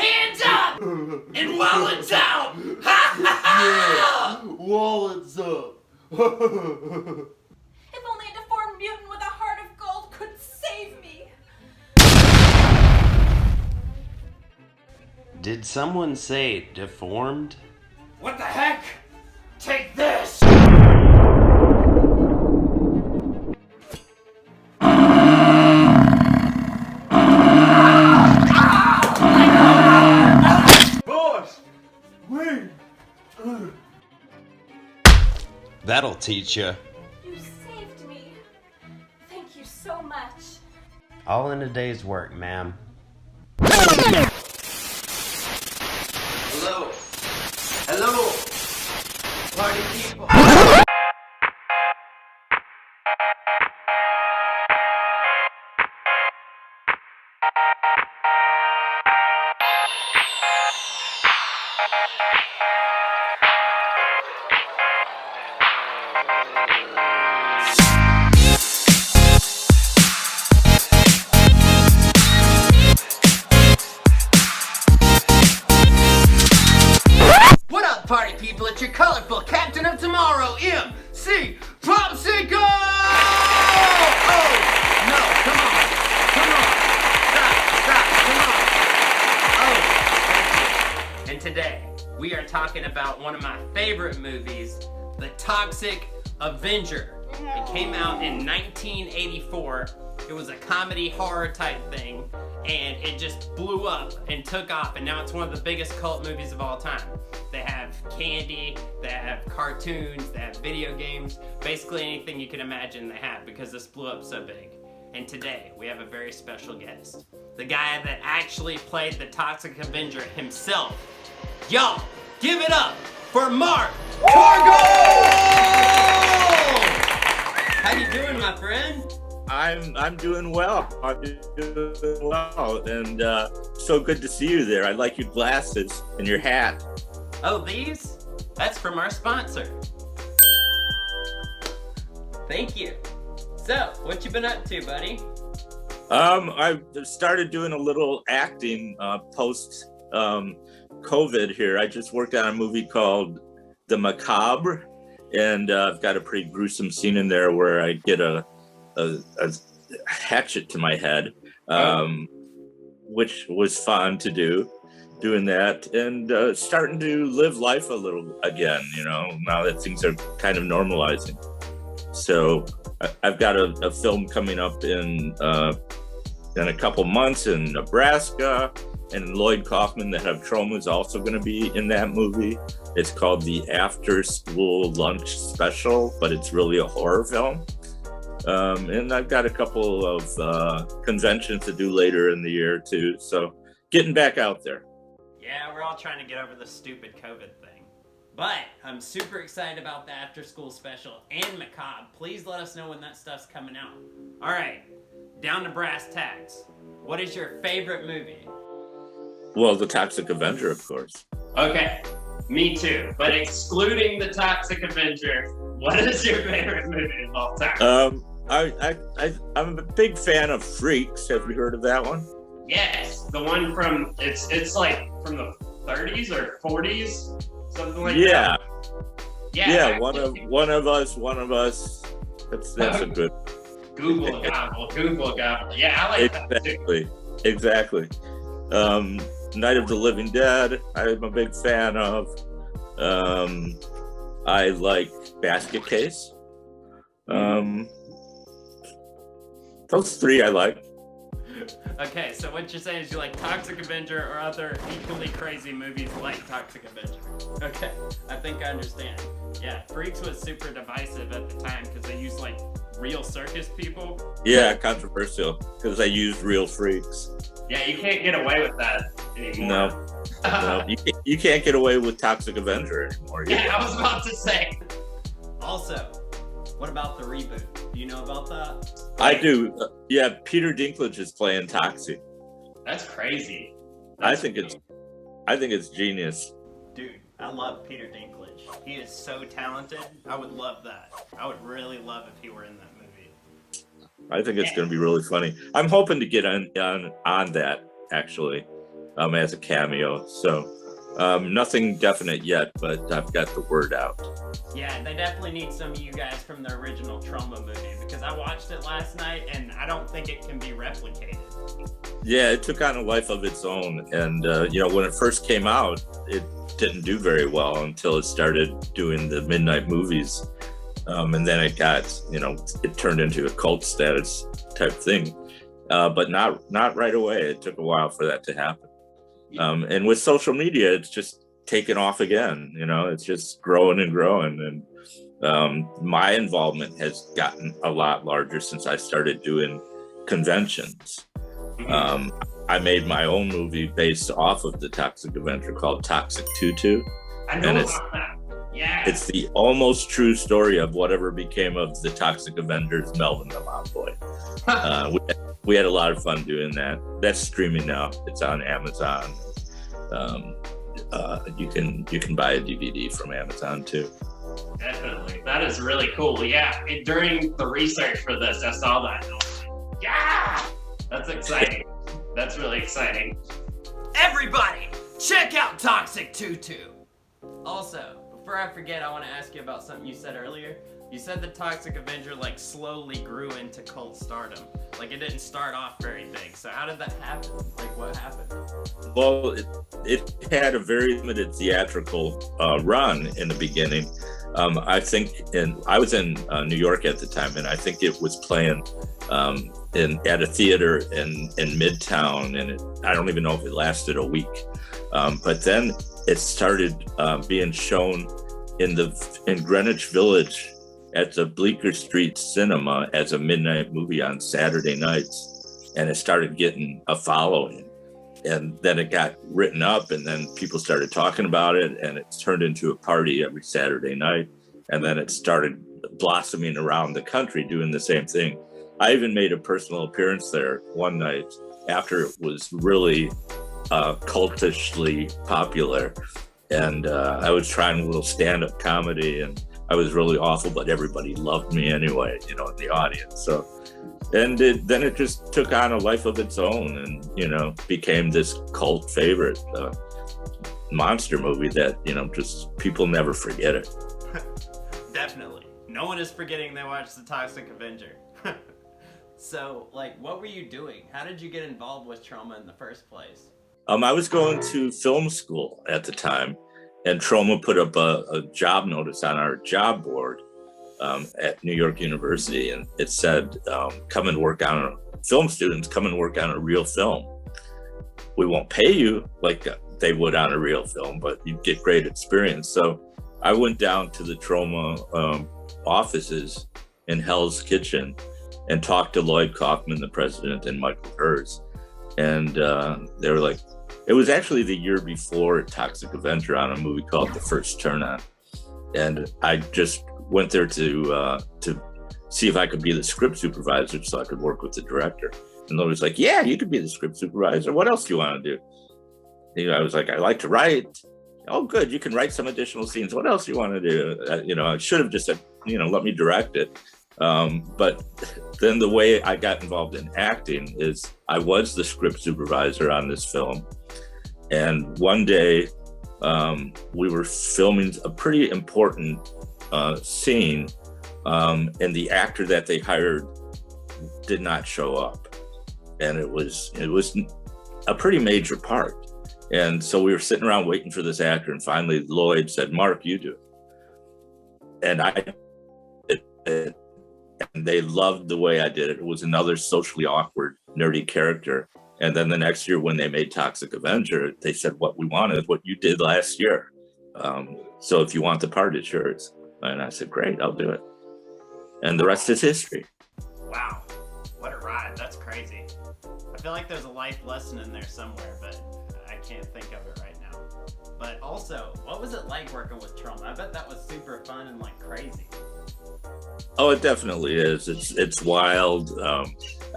Hands up! And wallets out! Ha ha ha! Yeah, wallets up. If only a deformed mutant with a heart of gold could save me. Did someone say deformed? What the heck? Take this! Boss, wait. That'll teach you. You saved me. Thank you so much. All in a day's work, ma'am. Hello? Hello? Party people? What up, party people? It's your colorful captain of tomorrow, MC Popsicle! Oh, no, come on. Stop, come on. Oh, thank you. And today, we are talking about one of my favorite movies, The Toxic Avenger. It came out in 1984. It was a comedy horror type thing, and it just blew up and took off, and now it's one of the biggest cult movies of all time. They have candy, they have cartoons, they have video games, basically anything you can imagine they have, because this blew up so big. And today, we have a very special guest. The guy that actually played the Toxic Avenger himself. Y'all, give it up for Mark Torgl! How you doing, my friend? I'm doing well. I'm doing well, and so good to see you there. I like your glasses and your hat. Oh, these? That's from our sponsor. Thank you. So, what you been up to, buddy? I've started doing a little acting post COVID here. I just worked on a movie called The Macabre, and I've got a pretty gruesome scene in there where I get a hatchet to my head, which was fun to do, doing that, and starting to live life a little again, now that things are kind of normalizing. So I've got a film coming up in a couple months in Nebraska, and Lloyd Kaufman, the head of Trauma, is also going to be in that movie. It's called the After School Lunch Special, but it's really a horror film. And I've got a couple of conventions to do later in the year too, so getting back out there. Yeah, we're all trying to get over the stupid COVID thing. But I'm super excited about the After School Special and Macabre. Please let us know when that stuff's coming out. All right, down to brass tacks. What is your favorite movie? Well, The Toxic Avenger, of course. Okay, me too. But excluding The Toxic Avenger, what is your favorite movie of all time? I'm a big fan of Freaks. Have you heard of that one? Yes, the one from it's like from the 30s or 40s, something like Yeah. that. Yeah, one of us. That's a good. Google Gobble. Yeah, I like that too. Exactly. Night of the Living Dead, I'm a big fan of. I like Basket Case. Those three I like. Okay, so what you're saying is you like Toxic Avenger or other equally crazy movies like Toxic Avenger. Okay, I think I understand. Yeah, Freaks was super divisive at the time because they used like real circus people. Yeah, controversial because they used real freaks. Yeah, you can't get away with that anymore. No, you can't get away with Toxic Avenger anymore. Yeah, I was about to say. Also, what about the reboot? Do you know about that? I do. Yeah, Peter Dinklage is playing Toxic. That's crazy. I think it's genius. Dude, I love Peter Dinklage. He is so talented. I would love that. I would really love if he were in that movie. I think it's going to be really funny. I'm hoping to get on that actually. as a cameo. So nothing definite yet, but I've got the word out. Yeah, they definitely need some of you guys from the original Trauma movie, because I watched it last night and I don't think it can be replicated. Yeah, it took on a life of its own. And, when it first came out, it didn't do very well until it started doing the midnight movies. And then it got, it turned into a cult status type thing. But not right away. It took a while for that to happen. And with social media, it's just taken off again. It's just growing and growing. And my involvement has gotten a lot larger since I started doing conventions. I made my own movie based off of the Toxic Avenger called Toxic Tutu. I know about that. Yeah. It's the almost true story of whatever became of the Toxic Avengers, Melvin the Mob Boy. We had a lot of fun doing that. That's streaming now. It's on Amazon. You can buy a DVD from Amazon too. Definitely. That is really cool. Yeah. During the research for this, I saw that. And I was like, yeah! That's exciting. That's really exciting. Everybody, check out Toxic Tutu. Also, before I forget, I want to ask you about something you said earlier. You said the Toxic Avenger slowly grew into cult stardom. It didn't start off very big. So how did that happen? What happened? Well, it had a very limited theatrical run in the beginning. I think, I was in New York at the time, and I think it was playing at a theater in Midtown, and I don't even know if it lasted a week. But then it started being shown in Greenwich Village at the Bleecker Street Cinema as a midnight movie on Saturday nights, and it started getting a following. And then it got written up, and then people started talking about it, and it turned into a party every Saturday night. And then it started blossoming around the country doing the same thing. I even made a personal appearance there one night after it was really cultishly popular. And I was trying a little stand-up comedy, and I was really awful, but everybody loved me anyway, in the audience. So, and then it just took on a life of its own, and became this cult favorite monster movie that just people never forget it. Definitely, no one is forgetting they watched the Toxic Avenger. So, what were you doing? How did you get involved with Trauma in the first place? I was going to film school at the time, and Trauma put up a job notice on our job board at New York University, and it said, film students, come and work on a real film. We won't pay you like they would on a real film, but you get great experience. So I went down to the Trauma offices in Hell's Kitchen and talked to Lloyd Kaufman, the president, and Michael Hers. And they were like, it was actually the year before Toxic Avenger on a movie called The First Turn On. And I just went there to see if I could be the script supervisor so I could work with the director. And Lloyd was like, yeah, you could be the script supervisor. What else do you want to do? I was like, I like to write. Oh, good. You can write some additional scenes. What else do you want to do? I should have just said, let me direct it. But then the way I got involved in acting is I was the script supervisor on this film. And one day we were filming a pretty important scene, and the actor that they hired did not show up. And it was a pretty major part. And so we were sitting around waiting for this actor, and finally Lloyd said, Mark, you do it. And I did it. And they loved the way I did it. It was another socially awkward, nerdy character. And then the next year when they made Toxic Avenger, they said, what we want is what you did last year. So if you want the part, it's yours. And I said, great, I'll do it. And the rest is history. Wow, what a ride. That's crazy. I feel like there's a life lesson in there somewhere, but I can't think of it right now. But also, what was it like working with Trauma? I bet that was super fun and crazy. Oh, it definitely is. It's wild.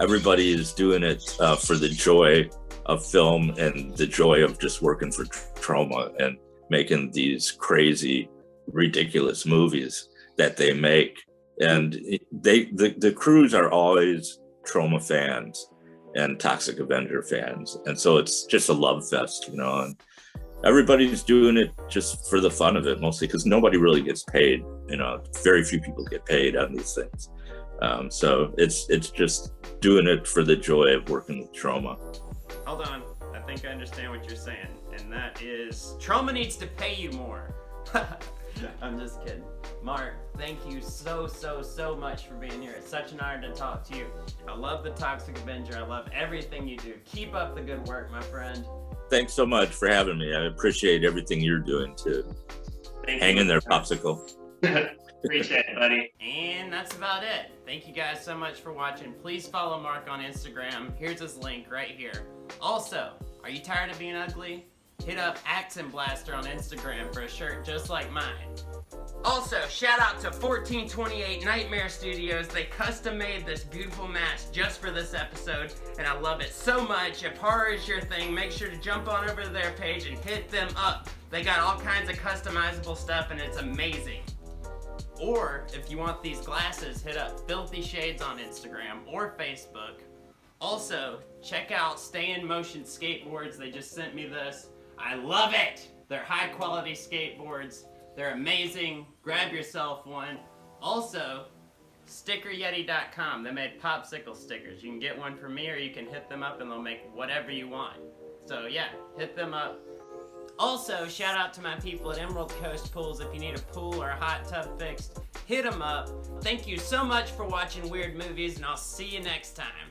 Everybody is doing it for the joy of film and the joy of just working for Trauma and making these crazy, ridiculous movies that they make. And the crews are always Trauma fans. and Toxic Avenger fans. And so it's just a love fest, you know, and everybody's doing it just for the fun of it, mostly because nobody really gets paid. You know, very few people get paid on these things. So it's just doing it for the joy of working with Trauma. Hold on, I think I understand what you're saying, and that is Trauma needs to pay you more. I'm just kidding. Mark, thank you so much for being here. It's such an honor to talk to you. I love the Toxic Avenger. I love everything you do. Keep up the good work, my friend. Thanks so much for having me. I appreciate everything you're doing too. Hang in there, Popsicle. Appreciate it, buddy. And that's about it. Thank you guys so much for watching. Please follow Mark on Instagram. Here's his link right here. Also, are you tired of being ugly? Hit up Accent Blaster on Instagram for a shirt just like mine. Also, shout out to 1428 Nightmare Studios. They custom made this beautiful mask just for this episode, and I love it so much. If horror is your thing, make sure to jump on over to their page and hit them up. They got all kinds of customizable stuff, and it's amazing. Or, if you want these glasses, hit up Filthy Shades on Instagram or Facebook. Also, check out Stay in Motion Skateboards. They just sent me this. I love it! They're high quality skateboards. They're amazing. Grab yourself one. Also, StickerYeti.com. They made Popsicle stickers. You can get one from me or you can hit them up and they'll make whatever you want. So yeah, hit them up. Also, shout out to my people at Emerald Coast Pools. If you need a pool or a hot tub fixed, hit them up. Thank you so much for watching Weird Movies, and I'll see you next time.